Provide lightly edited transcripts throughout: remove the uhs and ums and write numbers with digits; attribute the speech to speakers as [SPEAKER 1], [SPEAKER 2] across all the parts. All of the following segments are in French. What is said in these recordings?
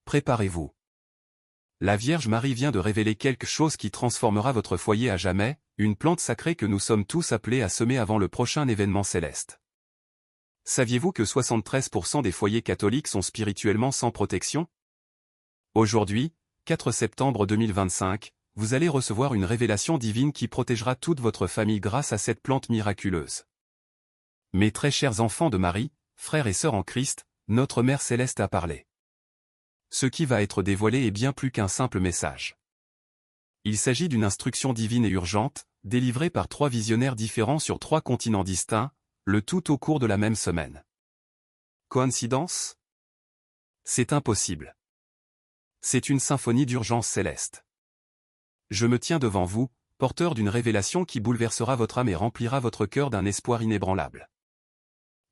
[SPEAKER 1] préparez-vous. La Vierge Marie vient de révéler quelque chose qui transformera votre foyer à jamais, une plante sacrée que nous sommes tous appelés à semer avant le prochain événement céleste. Saviez-vous que 73% des foyers catholiques sont spirituellement sans protection? Aujourd'hui, 4 septembre 2025, vous allez recevoir une révélation divine qui protégera toute votre famille grâce à cette plante miraculeuse. Mes très chers enfants de Marie, frères et sœurs en Christ, notre Mère Céleste a parlé. Ce qui va être dévoilé est bien plus qu'un simple message. Il s'agit d'une instruction divine et urgente, délivrée par 3 visionnaires différents sur 3 continents distincts, le tout au cours de la même semaine. Coïncidence? C'est impossible. C'est une symphonie d'urgence céleste. Je me tiens devant vous, porteur d'une révélation qui bouleversera votre âme et remplira votre cœur d'un espoir inébranlable.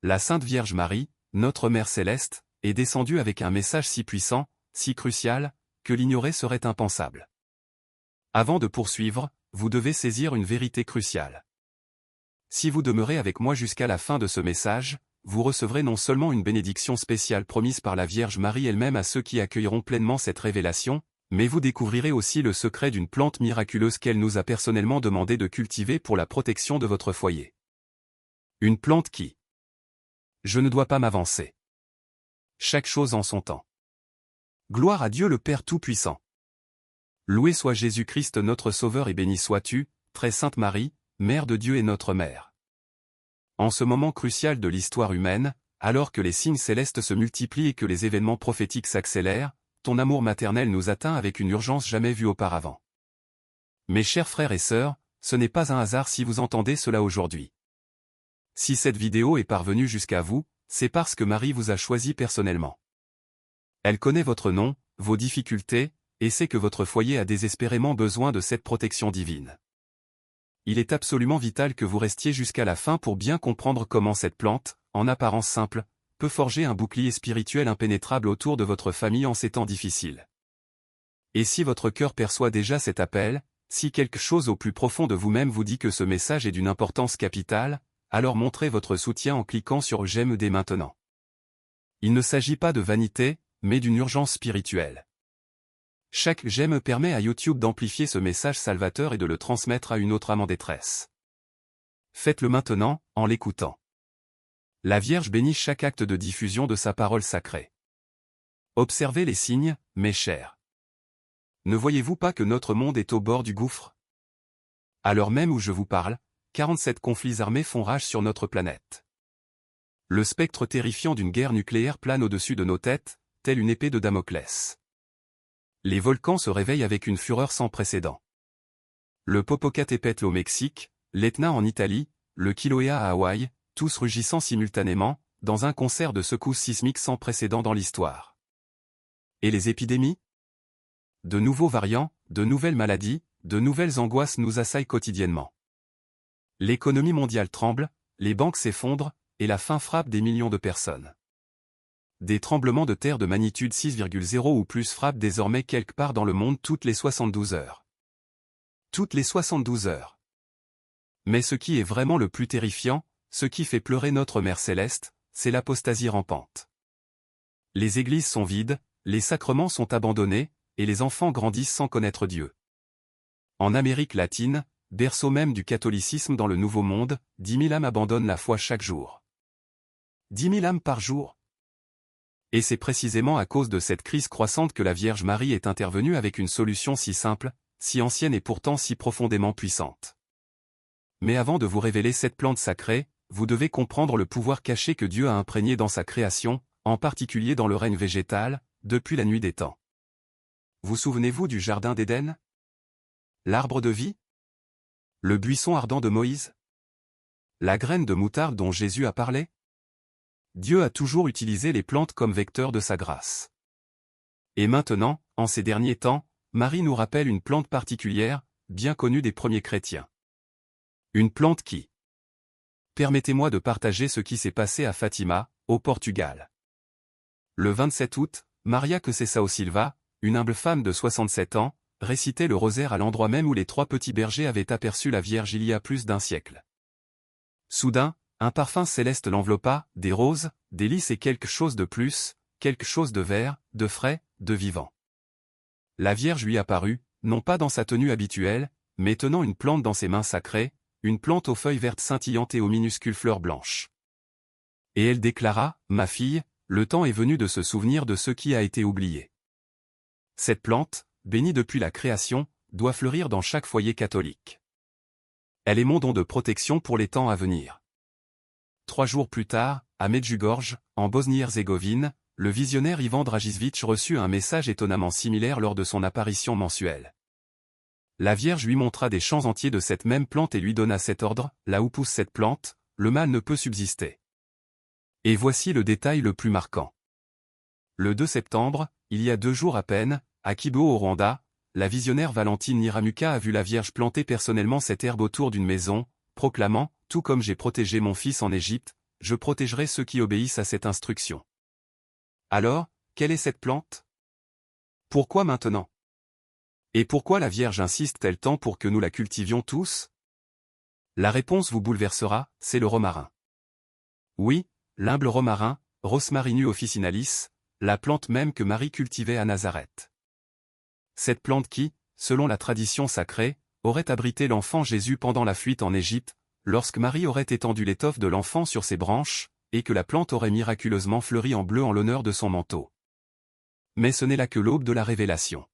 [SPEAKER 1] La Sainte Vierge Marie, notre Mère Céleste, est descendue avec un message si puissant, si crucial, que l'ignorer serait impensable. Avant de poursuivre, vous devez saisir une vérité cruciale. Si vous demeurez avec moi jusqu'à la fin de ce message, vous recevrez non seulement une bénédiction spéciale promise par la Vierge Marie elle-même à ceux qui accueilleront pleinement cette révélation, mais vous découvrirez aussi le secret d'une plante miraculeuse qu'elle nous a personnellement demandé de cultiver pour la protection de votre foyer. Une plante qui... Je ne dois pas m'avancer. Chaque chose en son temps. Gloire à Dieu le Père Tout-Puissant. Loué soit Jésus-Christ notre Sauveur et béni sois-tu, très sainte Marie, Mère de Dieu et notre Mère. En ce moment crucial de l'histoire humaine, alors que les signes célestes se multiplient et que les événements prophétiques s'accélèrent, ton amour maternel nous atteint avec une urgence jamais vue auparavant. Mes chers frères et sœurs, ce n'est pas un hasard si vous entendez cela aujourd'hui. Si cette vidéo est parvenue jusqu'à vous, c'est parce que Marie vous a choisi personnellement. Elle connaît votre nom, vos difficultés, et sait que votre foyer a désespérément besoin de cette protection divine. Il est absolument vital que vous restiez jusqu'à la fin pour bien comprendre comment cette plante, en apparence simple, peut forger un bouclier spirituel impénétrable autour de votre famille en ces temps difficiles. Et si votre cœur perçoit déjà cet appel, si quelque chose au plus profond de vous-même vous dit que ce message est d'une importance capitale, alors montrez votre soutien en cliquant sur « J'aime dès maintenant ». Il ne s'agit pas de vanité, mais d'une urgence spirituelle. Chaque j'aime permet à YouTube d'amplifier ce message salvateur et de le transmettre à une autre âme en détresse. Faites-le maintenant, en l'écoutant. La Vierge bénit chaque acte de diffusion de sa parole sacrée. Observez les signes, mes chers. Ne voyez-vous pas que notre monde est au bord du gouffre? À l'heure même où je vous parle, 47 conflits armés font rage sur notre planète. Le spectre terrifiant d'une guerre nucléaire plane au-dessus de nos têtes, telle une épée de Damoclès. Les volcans se réveillent avec une fureur sans précédent. Le Popocatépetl au Mexique, l'Etna en Italie, le Kilauea à Hawaï, tous rugissant simultanément, dans un concert de secousses sismiques sans précédent dans l'histoire. Et les épidémies? De nouveaux variants, de nouvelles maladies, de nouvelles angoisses nous assaillent quotidiennement. L'économie mondiale tremble, les banques s'effondrent, et la faim frappe des millions de personnes. Des tremblements de terre de magnitude 6,0 ou plus frappent désormais quelque part dans le monde toutes les 72 heures. Toutes les 72 heures. Mais ce qui est vraiment le plus terrifiant, ce qui fait pleurer notre Mère Céleste, c'est l'apostasie rampante. Les églises sont vides, les sacrements sont abandonnés, et les enfants grandissent sans connaître Dieu. En Amérique latine, berceau même du catholicisme dans le Nouveau Monde, 10 000 âmes abandonnent la foi chaque jour. 10 000 âmes par jour. Et c'est précisément à cause de cette crise croissante que la Vierge Marie est intervenue avec une solution si simple, si ancienne et pourtant si profondément puissante. Mais avant de vous révéler cette plante sacrée, vous devez comprendre le pouvoir caché que Dieu a imprégné dans sa création, en particulier dans le règne végétal, depuis la nuit des temps. Vous souvenez-vous du Jardin d'Éden? L'arbre de vie? Le buisson ardent de Moïse? La graine de moutarde dont Jésus a parlé? Dieu a toujours utilisé les plantes comme vecteurs de sa grâce. Et maintenant, en ces derniers temps, Marie nous rappelle une plante particulière, bien connue des premiers chrétiens. Une plante qui... Permettez-moi de partager ce qui s'est passé à Fatima, au Portugal. Le 27 août, Maria Conceição Silva, une humble femme de 67 ans, récitait le rosaire à l'endroit même où les 3 petits bergers avaient aperçu la Vierge il y a plus d'un siècle. Soudain, un parfum céleste l'enveloppa, des roses, des lys et quelque chose de plus, quelque chose de vert, de frais, de vivant. La Vierge lui apparut, non pas dans sa tenue habituelle, mais tenant une plante dans ses mains sacrées, une plante aux feuilles vertes scintillantes et aux minuscules fleurs blanches. Et elle déclara, « Ma fille, le temps est venu de se souvenir de ce qui a été oublié. Cette plante, bénie depuis la création, doit fleurir dans chaque foyer catholique. Elle est mon don de protection pour les temps à venir. » 3 jours plus tard, à Medjugorje, en Bosnie-Herzégovine, le visionnaire Ivan Dragičević reçut un message étonnamment similaire lors de son apparition mensuelle. La Vierge lui montra des champs entiers de cette même plante et lui donna cet ordre, « Là où pousse cette plante, le mal ne peut subsister. » Et voici le détail le plus marquant. Le 2 septembre, il y a 2 jours à peine, à Kibo au Rwanda, la visionnaire Valentine Nyiramuka a vu la Vierge planter personnellement cette herbe autour d'une maison, proclamant, « Tout comme j'ai protégé mon fils en Égypte, je protégerai ceux qui obéissent à cette instruction. » Alors, quelle est cette plante? Pourquoi maintenant? Et pourquoi la Vierge insiste-t-elle tant pour que nous la cultivions tous? La réponse vous bouleversera, c'est le romarin. Oui, l'humble romarin, Rosmarinus officinalis, la plante même que Marie cultivait à Nazareth. Cette plante qui, selon la tradition sacrée, aurait abrité l'enfant Jésus pendant la fuite en Égypte, lorsque Marie aurait étendu l'étoffe de l'enfant sur ses branches, et que la plante aurait miraculeusement fleuri en bleu en l'honneur de son manteau. Mais ce n'est là que l'aube de la révélation.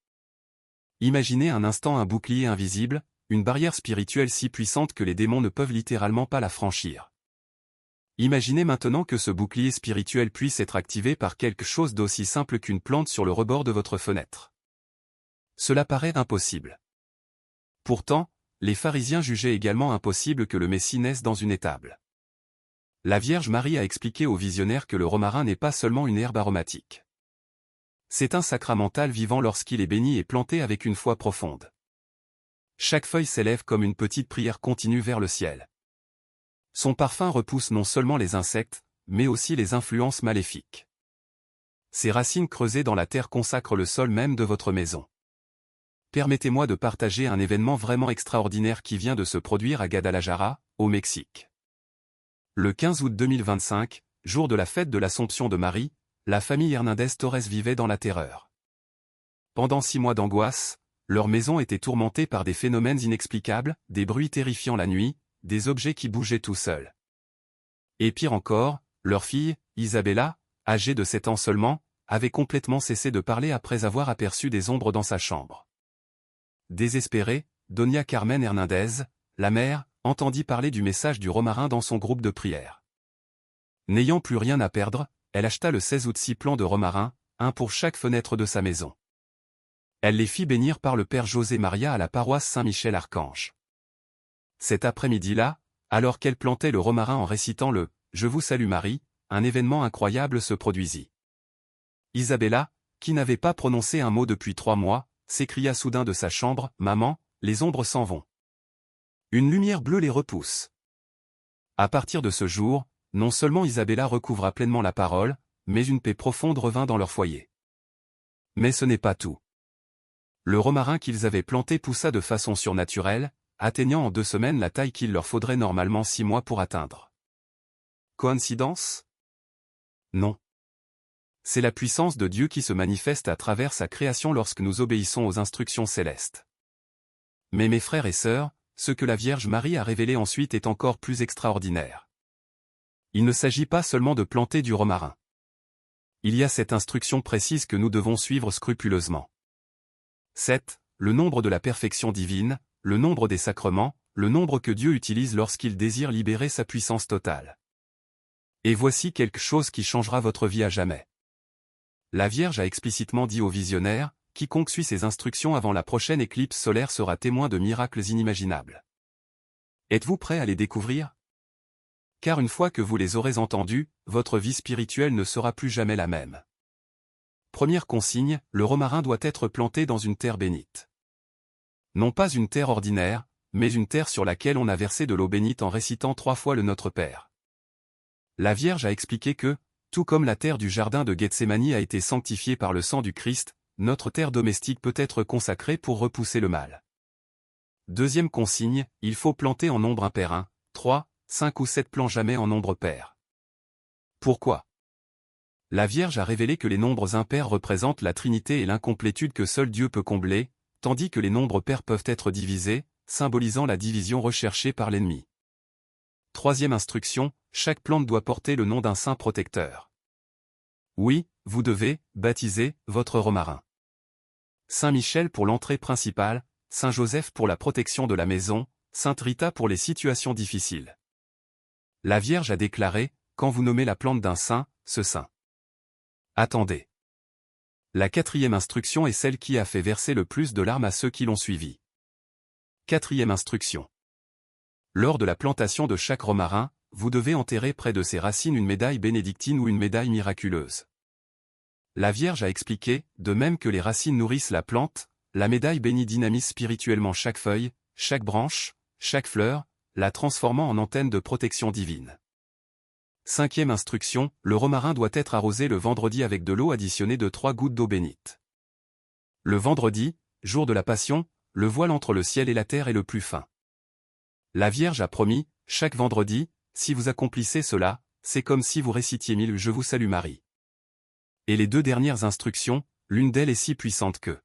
[SPEAKER 1] Imaginez un instant un bouclier invisible, une barrière spirituelle si puissante que les démons ne peuvent littéralement pas la franchir. Imaginez maintenant que ce bouclier spirituel puisse être activé par quelque chose d'aussi simple qu'une plante sur le rebord de votre fenêtre. Cela paraît impossible. Pourtant, les pharisiens jugeaient également impossible que le Messie naisse dans une étable. La Vierge Marie a expliqué aux visionnaires que le romarin n'est pas seulement une herbe aromatique. C'est un sacramental vivant lorsqu'il est béni et planté avec une foi profonde. Chaque feuille s'élève comme une petite prière continue vers le ciel. Son parfum repousse non seulement les insectes, mais aussi les influences maléfiques. Ses racines creusées dans la terre consacrent le sol même de votre maison. Permettez-moi de partager un événement vraiment extraordinaire qui vient de se produire à Guadalajara, au Mexique. Le 15 août 2025, jour de la fête de l'Assomption de Marie, la famille Hernandez Torres vivait dans la terreur. Pendant 6 mois d'angoisse, leur maison était tourmentée par des phénomènes inexplicables, des bruits terrifiants la nuit, des objets qui bougeaient tout seuls. Et pire encore, leur fille, Isabella, âgée de 7 ans seulement, avait complètement cessé de parler après avoir aperçu des ombres dans sa chambre. Désespérée, Doña Carmen Hernandez, la mère, entendit parler du message du romarin dans son groupe de prière. N'ayant plus rien à perdre, elle acheta le 16 août 6 plants de romarin, un pour chaque fenêtre de sa maison. Elle les fit bénir par le père José Maria à la paroisse Saint-Michel-Archange. Cet après-midi-là, alors qu'elle plantait le romarin en récitant le « Je vous salue Marie », un événement incroyable se produisit. Isabella, qui n'avait pas prononcé un mot depuis 3 mois, s'écria soudain de sa chambre, « Maman, les ombres s'en vont. Une lumière bleue les repousse. » À partir de ce jour, non seulement Isabella recouvra pleinement la parole, mais une paix profonde revint dans leur foyer. Mais ce n'est pas tout. Le romarin qu'ils avaient planté poussa de façon surnaturelle, atteignant en 2 semaines la taille qu'il leur faudrait normalement 6 mois pour atteindre. Coïncidence? Non. C'est la puissance de Dieu qui se manifeste à travers sa création lorsque nous obéissons aux instructions célestes. Mais mes frères et sœurs, ce que la Vierge Marie a révélé ensuite est encore plus extraordinaire. Il ne s'agit pas seulement de planter du romarin. Il y a cette instruction précise que nous devons suivre scrupuleusement. 7. Le nombre de la perfection divine, le nombre des sacrements, le nombre que Dieu utilise lorsqu'il désire libérer sa puissance totale. Et voici quelque chose qui changera votre vie à jamais. La Vierge a explicitement dit aux visionnaires, « Quiconque suit ses instructions avant la prochaine éclipse solaire sera témoin de miracles inimaginables. » Êtes-vous prêt à les découvrir? Car une fois que vous les aurez entendus, votre vie spirituelle ne sera plus jamais la même. Première consigne, le romarin doit être planté dans une terre bénite. Non pas une terre ordinaire, mais une terre sur laquelle on a versé de l'eau bénite en récitant 3 fois le Notre Père. La Vierge a expliqué que, tout comme la terre du jardin de Gethsémani a été sanctifiée par le sang du Christ, notre terre domestique peut être consacrée pour repousser le mal. Deuxième consigne, il faut planter en nombre impair 1, 3, 5 ou 7 plants, jamais en nombre pair. Pourquoi? La Vierge a révélé que les nombres impairs représentent la Trinité et l'incomplétude que seul Dieu peut combler, tandis que les nombres pairs peuvent être divisés, symbolisant la division recherchée par l'ennemi. Troisième instruction, chaque plante doit porter le nom d'un saint protecteur. Oui, vous devez baptiser votre romarin. Saint Michel pour l'entrée principale, Saint Joseph pour la protection de la maison, Sainte Rita pour les situations difficiles. La Vierge a déclaré, quand vous nommez la plante d'un saint, ce saint. Attendez. La quatrième instruction est celle qui a fait verser le plus de larmes à ceux qui l'ont suivi. Quatrième instruction. Lors de la plantation de chaque romarin, vous devez enterrer près de ses racines une médaille bénédictine ou une médaille miraculeuse. La Vierge a expliqué, de même que les racines nourrissent la plante, la médaille bénie dynamise spirituellement chaque feuille, chaque branche, chaque fleur, la transformant en antenne de protection divine. Cinquième instruction, le romarin doit être arrosé le vendredi avec de l'eau additionnée de 3 gouttes d'eau bénite. Le vendredi, jour de la Passion, le voile entre le ciel et la terre est le plus fin. La Vierge a promis, chaque vendredi, si vous accomplissez cela, c'est comme si vous récitiez 1000 Je vous salue Marie. Et les 2 dernières instructions, l'une d'elles est si puissante que.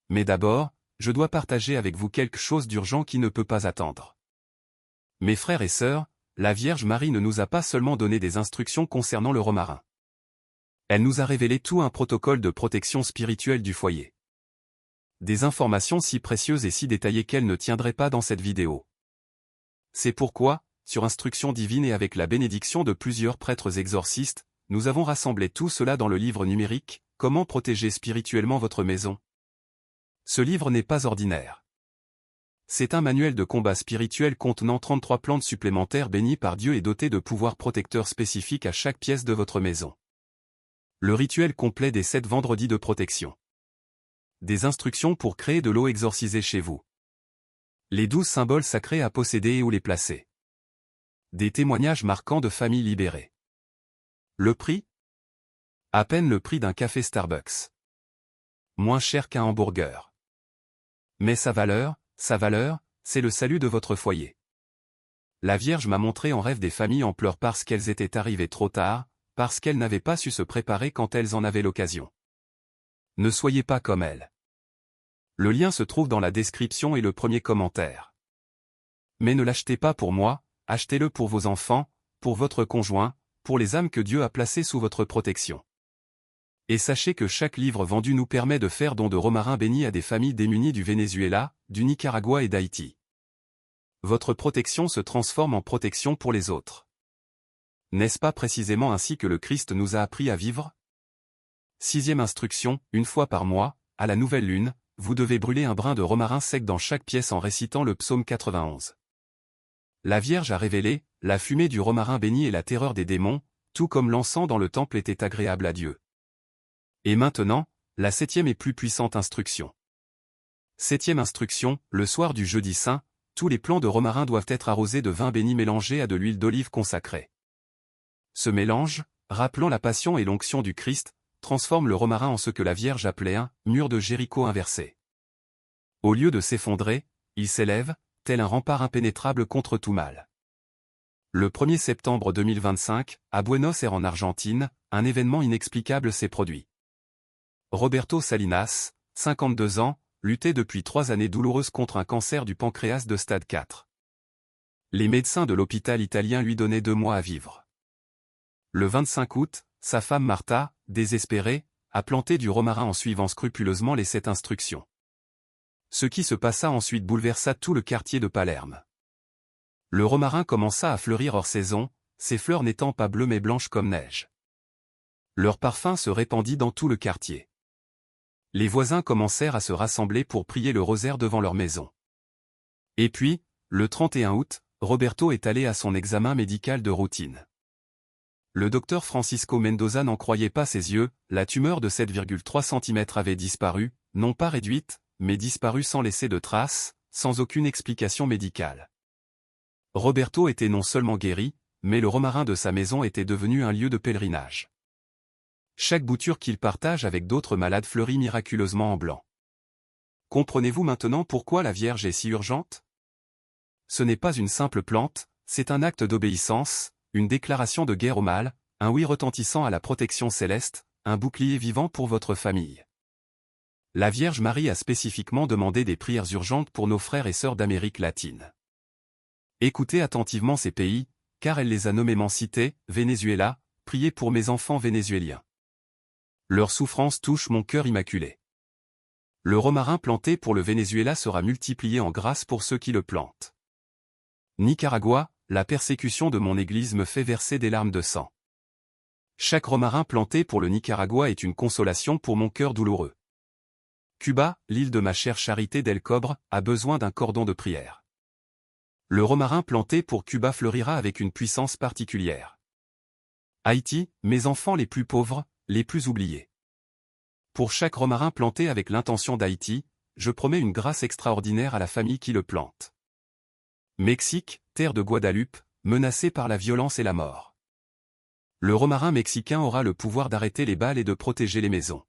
[SPEAKER 1] Mais d'abord, je dois partager avec vous quelque chose d'urgent qui ne peut pas attendre. Mes frères et sœurs, la Vierge Marie ne nous a pas seulement donné des instructions concernant le romarin. Elle nous a révélé tout un protocole de protection spirituelle du foyer. Des informations si précieuses et si détaillées qu'elles ne tiendraient pas dans cette vidéo. C'est pourquoi, sur instruction divine et avec la bénédiction de plusieurs prêtres exorcistes, nous avons rassemblé tout cela dans le livre numérique, Comment protéger spirituellement votre maison. Ce livre n'est pas ordinaire. C'est un manuel de combat spirituel contenant 33 plantes supplémentaires bénies par Dieu et dotées de pouvoirs protecteurs spécifiques à chaque pièce de votre maison. Le rituel complet des 7 vendredis de protection. Des instructions pour créer de l'eau exorcisée chez vous. Les 12 symboles sacrés à posséder et où les placer. Des témoignages marquants de familles libérées. Le prix ? À peine le prix d'un café Starbucks. Moins cher qu'un hamburger. Mais sa valeur, c'est le salut de votre foyer. La Vierge m'a montré en rêve des familles en pleurs parce qu'elles étaient arrivées trop tard, parce qu'elles n'avaient pas su se préparer quand elles en avaient l'occasion. Ne soyez pas comme elles. Le lien se trouve dans la description et le premier commentaire. Mais ne l'achetez pas pour moi, achetez-le pour vos enfants, pour votre conjoint, pour les âmes que Dieu a placées sous votre protection. Et sachez que chaque livre vendu nous permet de faire don de romarin béni à des familles démunies du Venezuela, du Nicaragua et d'Haïti. Votre protection se transforme en protection pour les autres. N'est-ce pas précisément ainsi que le Christ nous a appris à vivre ? 6e instruction, une fois par mois, à la nouvelle lune, vous devez brûler un brin de romarin sec dans chaque pièce en récitant le psaume 91. La Vierge a révélé, la fumée du romarin béni est la terreur des démons, tout comme l'encens dans le temple était agréable à Dieu. Et maintenant, la 7e et plus puissante instruction. 7e instruction, le soir du jeudi saint, tous les plants de romarin doivent être arrosés de vin béni mélangé à de l'huile d'olive consacrée. Ce mélange, rappelant la passion et l'onction du Christ, transforme le romarin en ce que la Vierge appelait un « mur de Jéricho inversé ». Au lieu de s'effondrer, il s'élève, tel un rempart impénétrable contre tout mal. Le 1er septembre 2025, à Buenos Aires en Argentine, un événement inexplicable s'est produit. Roberto Salinas, 52 ans, luttait depuis 3 années douloureuses contre un cancer du pancréas de stade 4. Les médecins de l'hôpital italien lui donnaient 2 mois à vivre. Le 25 août, sa femme Martha, désespérée, a planté du romarin en suivant scrupuleusement les 7 instructions. Ce qui se passa ensuite bouleversa tout le quartier de Palerme. Le romarin commença à fleurir hors saison, ses fleurs n'étant pas bleues mais blanches comme neige. Leur parfum se répandit dans tout le quartier. Les voisins commencèrent à se rassembler pour prier le rosaire devant leur maison. Et puis, le 31 août, Roberto est allé à son examen médical de routine. Le docteur Francisco Mendoza n'en croyait pas ses yeux, la tumeur de 7,3 cm avait disparu, non pas réduite, mais disparu sans laisser de traces, sans aucune explication médicale. Roberto était non seulement guéri, mais le romarin de sa maison était devenu un lieu de pèlerinage. Chaque bouture qu'il partage avec d'autres malades fleurit miraculeusement en blanc. Comprenez-vous maintenant pourquoi la Vierge est si urgente ? Ce n'est pas une simple plante, c'est un acte d'obéissance, une déclaration de guerre au mal, un oui retentissant à la protection céleste, un bouclier vivant pour votre famille. La Vierge Marie a spécifiquement demandé des prières urgentes pour nos frères et sœurs d'Amérique latine. Écoutez attentivement ces pays, car elle les a nommément cités: Venezuela, priez pour mes enfants vénézuéliens. Leur souffrance touche mon cœur immaculé. Le romarin planté pour le Venezuela sera multiplié en grâce pour ceux qui le plantent. Nicaragua, la persécution de mon Église me fait verser des larmes de sang. Chaque romarin planté pour le Nicaragua est une consolation pour mon cœur douloureux. Cuba, l'île de ma chère Charité del Cobre, a besoin d'un cordon de prière. Le romarin planté pour Cuba fleurira avec une puissance particulière. Haïti, mes enfants les plus pauvres, les plus oubliés. Pour chaque romarin planté avec l'intention d'Haïti, je promets une grâce extraordinaire à la famille qui le plante. Mexique, terre de Guadeloupe, menacée par la violence et la mort. Le romarin mexicain aura le pouvoir d'arrêter les balles et de protéger les maisons.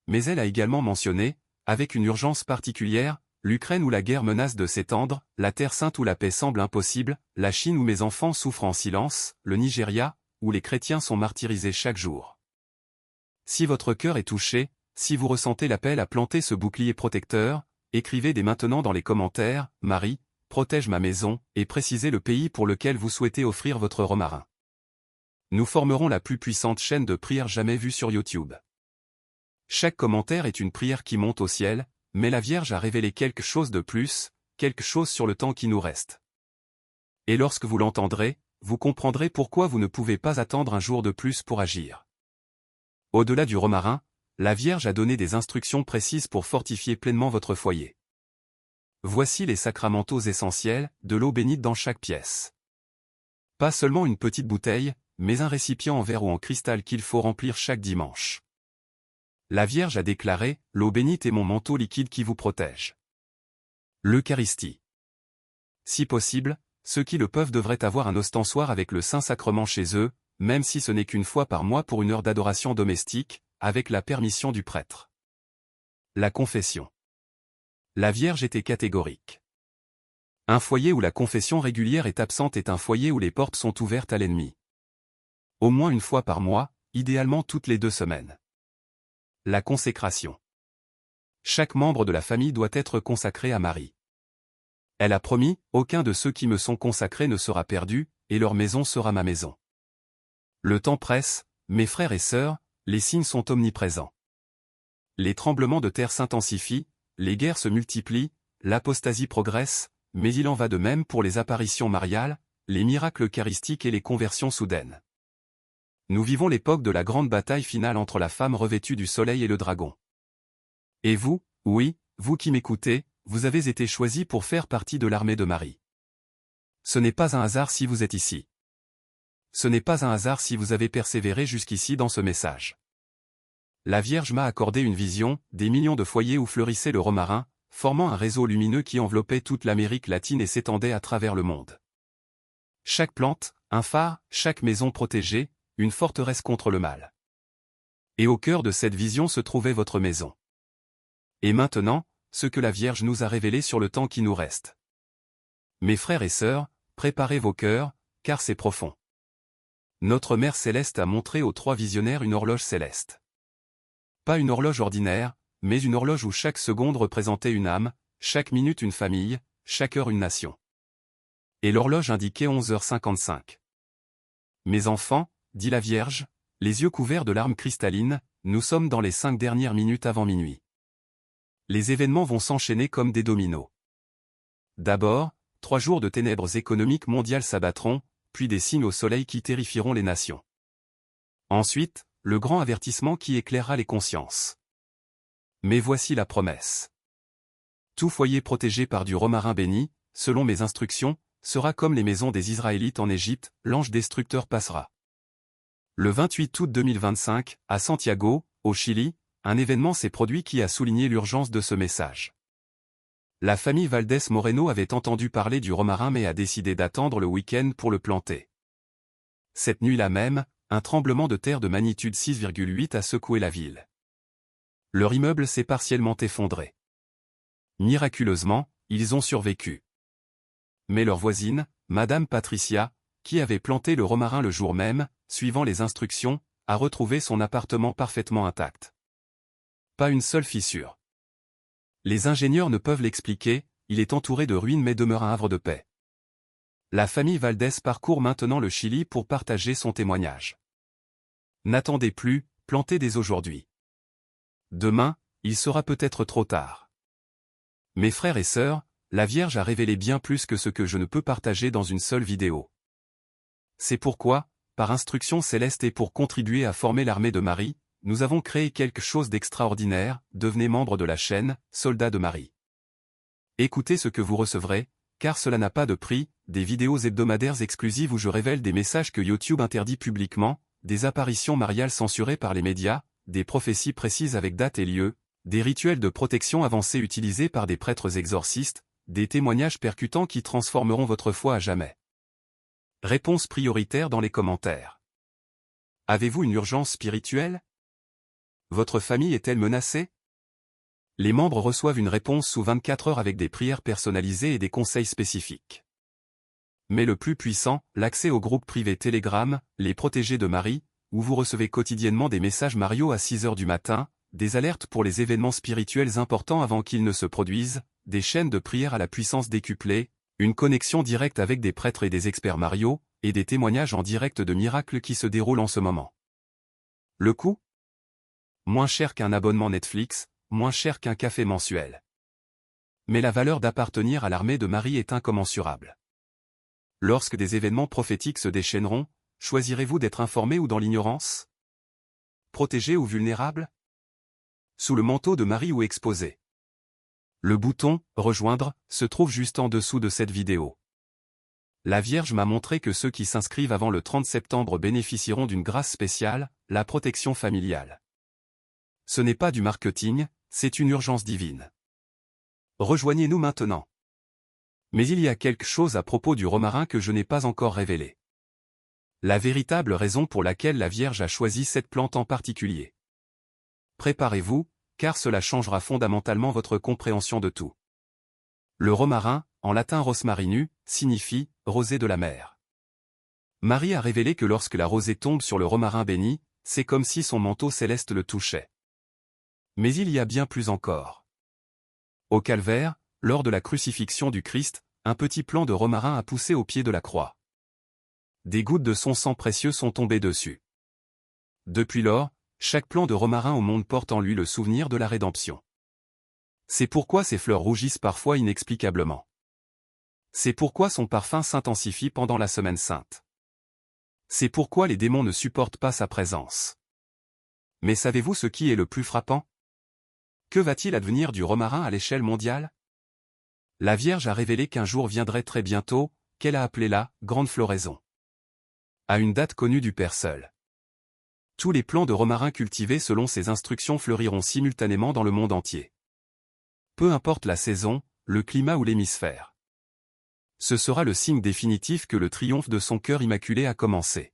[SPEAKER 1] Mais elle a également mentionné, avec une urgence particulière, l'Ukraine où la guerre menace de s'étendre, la Terre sainte où la paix semble impossible, la Chine où mes enfants souffrent en silence, le Nigeria, où les chrétiens sont martyrisés chaque jour. Si votre cœur est touché, si vous ressentez l'appel à planter ce bouclier protecteur, écrivez dès maintenant dans les commentaires « Marie, protège ma maison » et précisez le pays pour lequel vous souhaitez offrir votre romarin. Nous formerons la plus puissante chaîne de prière jamais vue sur YouTube. Chaque commentaire est une prière qui monte au ciel, mais la Vierge a révélé quelque chose de plus, quelque chose sur le temps qui nous reste. Et lorsque vous l'entendrez, vous comprendrez pourquoi vous ne pouvez pas attendre un jour de plus pour agir. Au-delà du romarin, la Vierge a donné des instructions précises pour fortifier pleinement votre foyer. Voici les sacramentaux essentiels, de l'eau bénite dans chaque pièce. Pas seulement une petite bouteille, mais un récipient en verre ou en cristal qu'il faut remplir chaque dimanche. La Vierge a déclaré « L'eau bénite est mon manteau liquide qui vous protège ». L'Eucharistie. Si possible, ceux qui le peuvent devraient avoir un ostensoir avec le Saint-Sacrement chez eux, même si ce n'est qu'une fois par mois pour une heure d'adoration domestique, avec la permission du prêtre. La confession. La Vierge était catégorique. Un foyer où la confession régulière est absente est un foyer où les portes sont ouvertes à l'ennemi. Au moins une fois par mois, idéalement toutes les 2 semaines. La consécration. Chaque membre de la famille doit être consacré à Marie. Elle a promis, aucun de ceux qui me sont consacrés ne sera perdu, et leur maison sera ma maison. Le temps presse, mes frères et sœurs, les signes sont omniprésents. Les tremblements de terre s'intensifient, les guerres se multiplient, l'apostasie progresse, mais il en va de même pour les apparitions mariales, les miracles eucharistiques et les conversions soudaines. Nous vivons l'époque de la grande bataille finale entre la femme revêtue du soleil et le dragon. Et vous, oui, vous qui m'écoutez, vous avez été choisi pour faire partie de l'armée de Marie. Ce n'est pas un hasard si vous êtes ici. Ce n'est pas un hasard si vous avez persévéré jusqu'ici dans ce message. La Vierge m'a accordé une vision, des millions de foyers où fleurissait le romarin, formant un réseau lumineux qui enveloppait toute l'Amérique latine et s'étendait à travers le monde. Chaque plante, un phare, chaque maison protégée, une forteresse contre le mal. Et au cœur de cette vision se trouvait votre maison. Et maintenant, ce que la Vierge nous a révélé sur le temps qui nous reste. Mes frères et sœurs, préparez vos cœurs, car c'est profond. Notre Mère Céleste a montré aux 3 visionnaires une horloge céleste. Pas une horloge ordinaire, mais une horloge où chaque seconde représentait une âme, chaque minute une famille, chaque heure une nation. Et l'horloge indiquait 11h55. Mes enfants, dit la Vierge, les yeux couverts de larmes cristallines, nous sommes dans les 5 dernières minutes avant minuit. Les événements vont s'enchaîner comme des dominos. D'abord, 3 jours de ténèbres économiques mondiales s'abattront, puis des signes au soleil qui terrifieront les nations. Ensuite, le grand avertissement qui éclairera les consciences. Mais voici la promesse. Tout foyer protégé par du romarin béni, selon mes instructions, sera comme les maisons des Israélites en Égypte, l'ange destructeur passera. Le 28 août 2025, à Santiago, au Chili, un événement s'est produit qui a souligné l'urgence de ce message. La famille Valdés Moreno avait entendu parler du romarin mais a décidé d'attendre le week-end pour le planter. Cette nuit-là même, un tremblement de terre de magnitude 6,8 a secoué la ville. Leur immeuble s'est partiellement effondré. Miraculeusement, ils ont survécu. Mais leur voisine, Madame Patricia, qui avait planté le romarin le jour même, suivant les instructions, a retrouvé son appartement parfaitement intact. Pas une seule fissure. Les ingénieurs ne peuvent l'expliquer, il est entouré de ruines mais demeure un havre de paix. La famille Valdés parcourt maintenant le Chili pour partager son témoignage. N'attendez plus, plantez dès aujourd'hui. Demain, il sera peut-être trop tard. Mes frères et sœurs, la Vierge a révélé bien plus que ce que je ne peux partager dans une seule vidéo. C'est pourquoi, par instruction céleste et pour contribuer à former l'armée de Marie, nous avons créé quelque chose d'extraordinaire, devenez membre de la chaîne, Soldats de Marie. Écoutez ce que vous recevrez, car cela n'a pas de prix, des vidéos hebdomadaires exclusives où je révèle des messages que YouTube interdit publiquement, des apparitions mariales censurées par les médias, des prophéties précises avec date et lieu, des rituels de protection avancés utilisés par des prêtres exorcistes, des témoignages percutants qui transformeront votre foi à jamais. Réponse prioritaire dans les commentaires. Avez-vous une urgence spirituelle? Votre famille est-elle menacée? Les membres reçoivent une réponse sous 24 heures avec des prières personnalisées et des conseils spécifiques. Mais le plus puissant, l'accès au groupe privé Telegram, les protégés de Marie, où vous recevez quotidiennement des messages Mario à 6 heures du matin, des alertes pour les événements spirituels importants avant qu'ils ne se produisent, des chaînes de prière à la puissance décuplée, une connexion directe avec des prêtres et des experts Mario, et des témoignages en direct de miracles qui se déroulent en ce moment. Le coût? Moins cher qu'un abonnement Netflix, moins cher qu'un café mensuel. Mais la valeur d'appartenir à l'armée de Marie est incommensurable. Lorsque des événements prophétiques se déchaîneront, choisirez-vous d'être informé ou dans l'ignorance? Protégé ou vulnérable? Sous le manteau de Marie ou exposé? Le bouton « Rejoindre » se trouve juste en dessous de cette vidéo. La Vierge m'a montré que ceux qui s'inscrivent avant le 30 septembre bénéficieront d'une grâce spéciale, la protection familiale. Ce n'est pas du marketing, c'est une urgence divine. Rejoignez-nous maintenant. Mais il y a quelque chose à propos du romarin que je n'ai pas encore révélé. La véritable raison pour laquelle la Vierge a choisi cette plante en particulier. Préparez-vous, car cela changera fondamentalement votre compréhension de tout. Le romarin, en latin rosmarinus, signifie « rosée de la mer ». Marie a révélé que lorsque la rosée tombe sur le romarin béni, c'est comme si son manteau céleste le touchait. Mais il y a bien plus encore. Au calvaire, lors de la crucifixion du Christ, un petit plant de romarin a poussé au pied de la croix. Des gouttes de son sang précieux sont tombées dessus. Depuis lors, chaque plant de romarin au monde porte en lui le souvenir de la rédemption. C'est pourquoi ses fleurs rougissent parfois inexplicablement. C'est pourquoi son parfum s'intensifie pendant la semaine sainte. C'est pourquoi les démons ne supportent pas sa présence. Mais savez-vous ce qui est le plus frappant? Que va-t-il advenir du romarin à l'échelle mondiale? La Vierge a révélé qu'un jour viendrait très bientôt, qu'elle a appelé la « grande floraison ». À une date connue du Père seul. Tous les plants de romarin cultivés selon ses instructions fleuriront simultanément dans le monde entier. Peu importe la saison, le climat ou l'hémisphère. Ce sera le signe définitif que le triomphe de son cœur immaculé a commencé.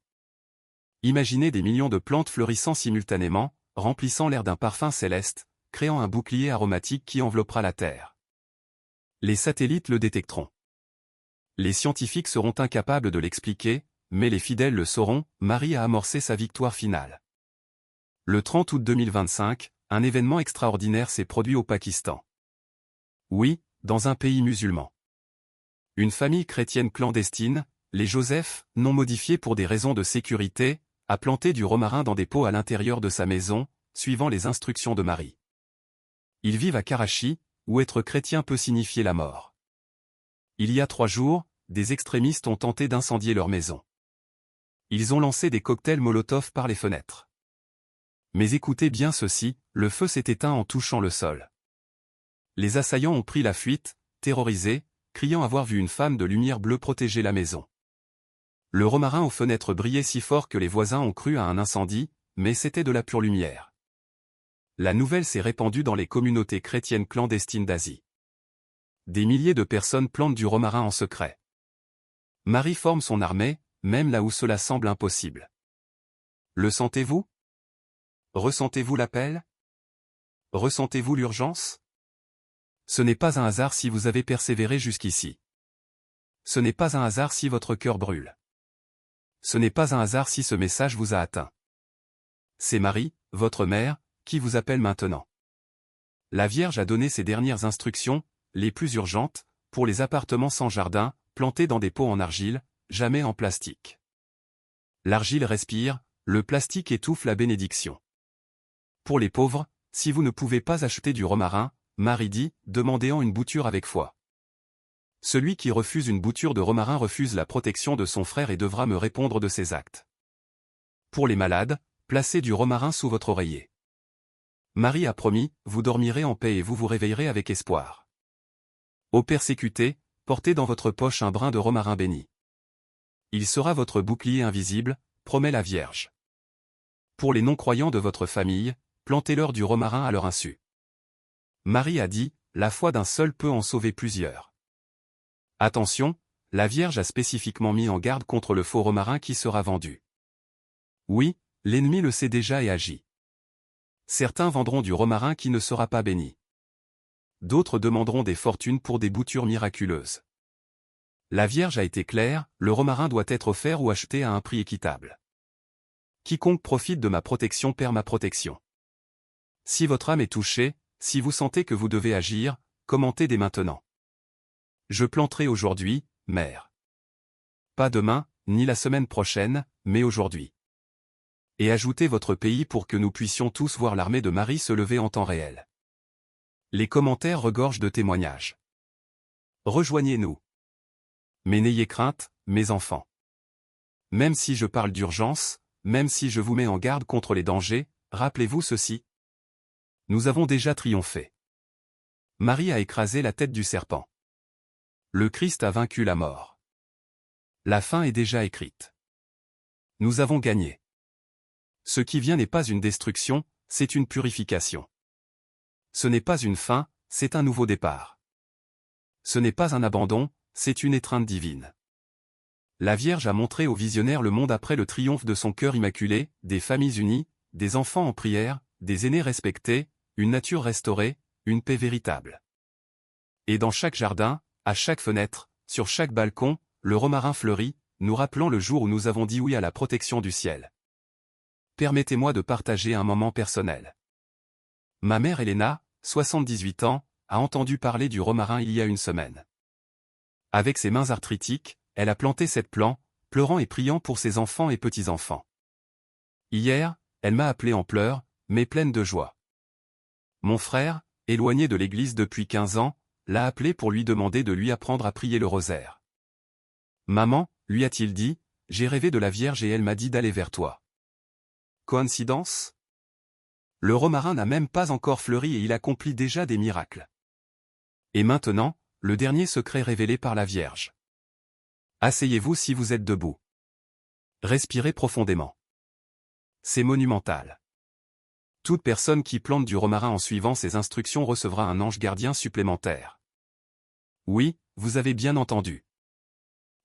[SPEAKER 1] Imaginez des millions de plantes fleurissant simultanément, remplissant l'air d'un parfum céleste, créant un bouclier aromatique qui enveloppera la Terre. Les satellites le détecteront. Les scientifiques seront incapables de l'expliquer, mais les fidèles le sauront, Marie a amorcé sa victoire finale. Le 30 août 2025, un événement extraordinaire s'est produit au Pakistan. Oui, dans un pays musulman. Une famille chrétienne clandestine, les Joseph, non modifiés pour des raisons de sécurité, a planté du romarin dans des pots à l'intérieur de sa maison, suivant les instructions de Marie. Ils vivent à Karachi, où être chrétien peut signifier la mort. Il y a 3 jours, des extrémistes ont tenté d'incendier leur maison. Ils ont lancé des cocktails Molotov par les fenêtres. Mais écoutez bien ceci, le feu s'est éteint en touchant le sol. Les assaillants ont pris la fuite, terrorisés, criant avoir vu une femme de lumière bleue protéger la maison. Le romarin aux fenêtres brillait si fort que les voisins ont cru à un incendie, mais c'était de la pure lumière. La nouvelle s'est répandue dans les communautés chrétiennes clandestines d'Asie. Des milliers de personnes plantent du romarin en secret. Marie forme son armée, même là où cela semble impossible. Le sentez-vous? Ressentez-vous l'appel? Ressentez-vous l'urgence? Ce n'est pas un hasard si vous avez persévéré jusqu'ici. Ce n'est pas un hasard si votre cœur brûle. Ce n'est pas un hasard si ce message vous a atteint. C'est Marie, votre mère, qui vous appelle maintenant. La Vierge a donné ses dernières instructions, les plus urgentes, pour les appartements sans jardin, plantés dans des pots en argile, jamais en plastique. L'argile respire, le plastique étouffe la bénédiction. Pour les pauvres, si vous ne pouvez pas acheter du romarin, Marie dit, demandez-en une bouture avec foi. Celui qui refuse une bouture de romarin refuse la protection de son frère et devra me répondre de ses actes. Pour les malades, placez du romarin sous votre oreiller. Marie a promis, vous dormirez en paix et vous vous réveillerez avec espoir. Aux persécutés, portez dans votre poche un brin de romarin béni. Il sera votre bouclier invisible, promet la Vierge. Pour les non-croyants de votre famille, plantez-leur du romarin à leur insu. Marie a dit, la foi d'un seul peut en sauver plusieurs. Attention, la Vierge a spécifiquement mis en garde contre le faux romarin qui sera vendu. Oui, l'ennemi le sait déjà et agit. Certains vendront du romarin qui ne sera pas béni. D'autres demanderont des fortunes pour des boutures miraculeuses. La Vierge a été claire, le romarin doit être offert ou acheté à un prix équitable. Quiconque profite de ma protection perd ma protection. Si votre âme est touchée, si vous sentez que vous devez agir, commentez dès maintenant. Je planterai aujourd'hui, mère. Pas demain, ni la semaine prochaine, mais aujourd'hui. Et ajoutez votre pays pour que nous puissions tous voir l'armée de Marie se lever en temps réel. Les commentaires regorgent de témoignages. Rejoignez-nous. Mais n'ayez crainte, mes enfants. Même si je parle d'urgence, même si je vous mets en garde contre les dangers, rappelez-vous ceci. Nous avons déjà triomphé. Marie a écrasé la tête du serpent. Le Christ a vaincu la mort. La fin est déjà écrite. Nous avons gagné. Ce qui vient n'est pas une destruction, c'est une purification. Ce n'est pas une fin, c'est un nouveau départ. Ce n'est pas un abandon, c'est une étreinte divine. La Vierge a montré aux visionnaires le monde après le triomphe de son cœur immaculé, des familles unies, des enfants en prière, des aînés respectés, une nature restaurée, une paix véritable. Et dans chaque jardin, à chaque fenêtre, sur chaque balcon, le romarin fleurit, nous rappelant le jour où nous avons dit oui à la protection du ciel. Permettez-moi de partager un moment personnel. Ma mère Elena, 78 ans, a entendu parler du romarin il y a une semaine. Avec ses mains arthritiques, elle a planté cette plante, pleurant et priant pour ses enfants et petits-enfants. Hier, elle m'a appelé en pleurs, mais pleine de joie. Mon frère, éloigné de l'église depuis 15 ans, l'a appelé pour lui demander de lui apprendre à prier le rosaire. Maman, lui a-t-il dit, j'ai rêvé de la Vierge et elle m'a dit d'aller vers toi. Coïncidence? Le romarin n'a même pas encore fleuri et il accomplit déjà des miracles. Et maintenant, le dernier secret révélé par la Vierge. Asseyez-vous si vous êtes debout. Respirez profondément. C'est monumental. Toute personne qui plante du romarin en suivant ces instructions recevra un ange gardien supplémentaire. Oui, vous avez bien entendu.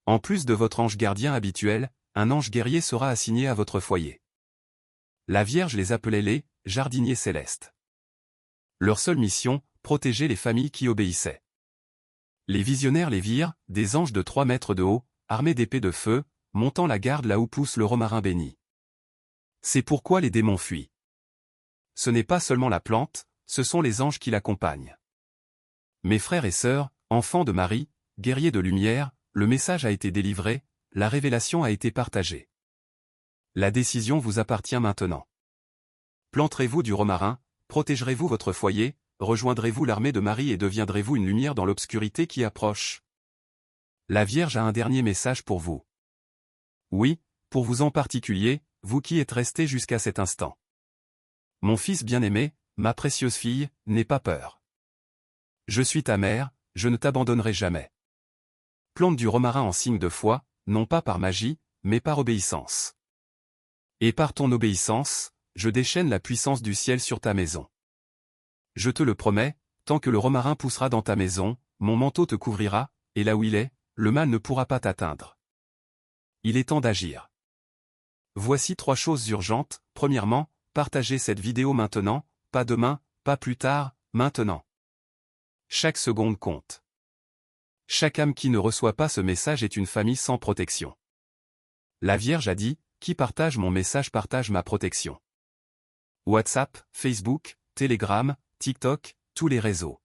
[SPEAKER 1] En plus de votre ange gardien habituel, un ange guerrier sera assigné à votre foyer. La Vierge les appelait les jardiniers célestes. Leur seule mission, protéger les familles qui obéissaient. Les visionnaires les virent, des anges de 3 mètres de haut, armés d'épées de feu, montant la garde là où pousse le romarin béni. C'est pourquoi les démons fuient. Ce n'est pas seulement la plante, ce sont les anges qui l'accompagnent. Mes frères et sœurs, enfants de Marie, guerriers de lumière, le message a été délivré, la révélation a été partagée. La décision vous appartient maintenant. Planterez-vous du romarin, protégerez-vous votre foyer, rejoindrez-vous l'armée de Marie et deviendrez-vous une lumière dans l'obscurité qui approche? La Vierge a un dernier message pour vous. Oui, pour vous en particulier, vous qui êtes restés jusqu'à cet instant. Mon fils bien-aimé, ma précieuse fille, n'aie pas peur. Je suis ta mère, je ne t'abandonnerai jamais. Plante du romarin en signe de foi, non pas par magie, mais par obéissance. Et par ton obéissance, je déchaîne la puissance du ciel sur ta maison. Je te le promets, tant que le romarin poussera dans ta maison, mon manteau te couvrira, et là où il est, le mal ne pourra pas t'atteindre. Il est temps d'agir. Voici 3 choses urgentes. Premièrement, partagez cette vidéo maintenant, pas demain, pas plus tard, maintenant. Chaque seconde compte. Chaque âme qui ne reçoit pas ce message est une famille sans protection. La Vierge a dit, qui partage mon message partage ma protection. WhatsApp, Facebook, Telegram, TikTok, tous les réseaux.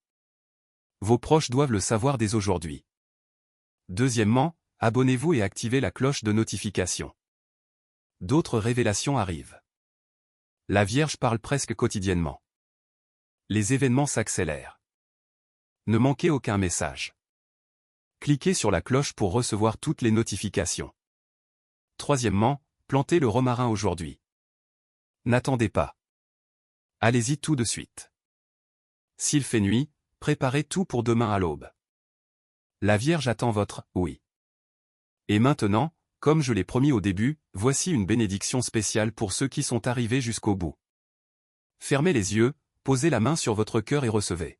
[SPEAKER 1] Vos proches doivent le savoir dès aujourd'hui. Deuxièmement, abonnez-vous et activez la cloche de notification. D'autres révélations arrivent. La Vierge parle presque quotidiennement. Les événements s'accélèrent. Ne manquez aucun message. Cliquez sur la cloche pour recevoir toutes les notifications. Troisièmement, plantez le romarin aujourd'hui. N'attendez pas. Allez-y tout de suite. S'il fait nuit, préparez tout pour demain à l'aube. La Vierge attend votre « oui ». Et maintenant, comme je l'ai promis au début, voici une bénédiction spéciale pour ceux qui sont arrivés jusqu'au bout. Fermez les yeux, posez la main sur votre cœur et recevez.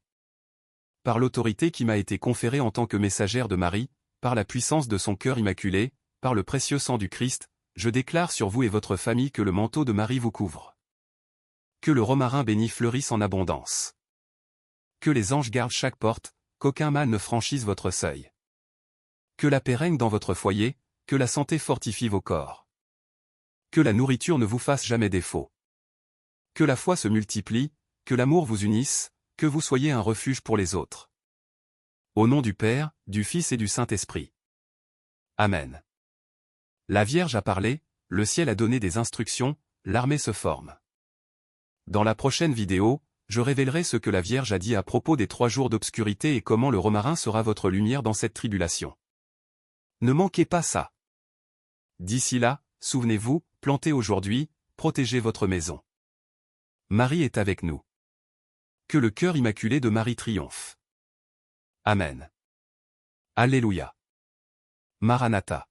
[SPEAKER 1] Par l'autorité qui m'a été conférée en tant que messagère de Marie, par la puissance de son cœur immaculé, par le précieux sang du Christ, je déclare sur vous et votre famille que le manteau de Marie vous couvre. Que le romarin béni fleurisse en abondance. Que les anges gardent chaque porte, qu'aucun mal ne franchisse votre seuil. Que la paix règne dans votre foyer, que la santé fortifie vos corps. Que la nourriture ne vous fasse jamais défaut. Que la foi se multiplie, que l'amour vous unisse, que vous soyez un refuge pour les autres. Au nom du Père, du Fils et du Saint-Esprit. Amen. La Vierge a parlé, le ciel a donné des instructions, l'armée se forme. Dans la prochaine vidéo, je révélerai ce que la Vierge a dit à propos des 3 jours d'obscurité et comment le romarin sera votre lumière dans cette tribulation. Ne manquez pas ça. D'ici là, souvenez-vous, plantez aujourd'hui, protégez votre maison. Marie est avec nous. Que le cœur immaculé de Marie triomphe. Amen. Alléluia. Maranatha.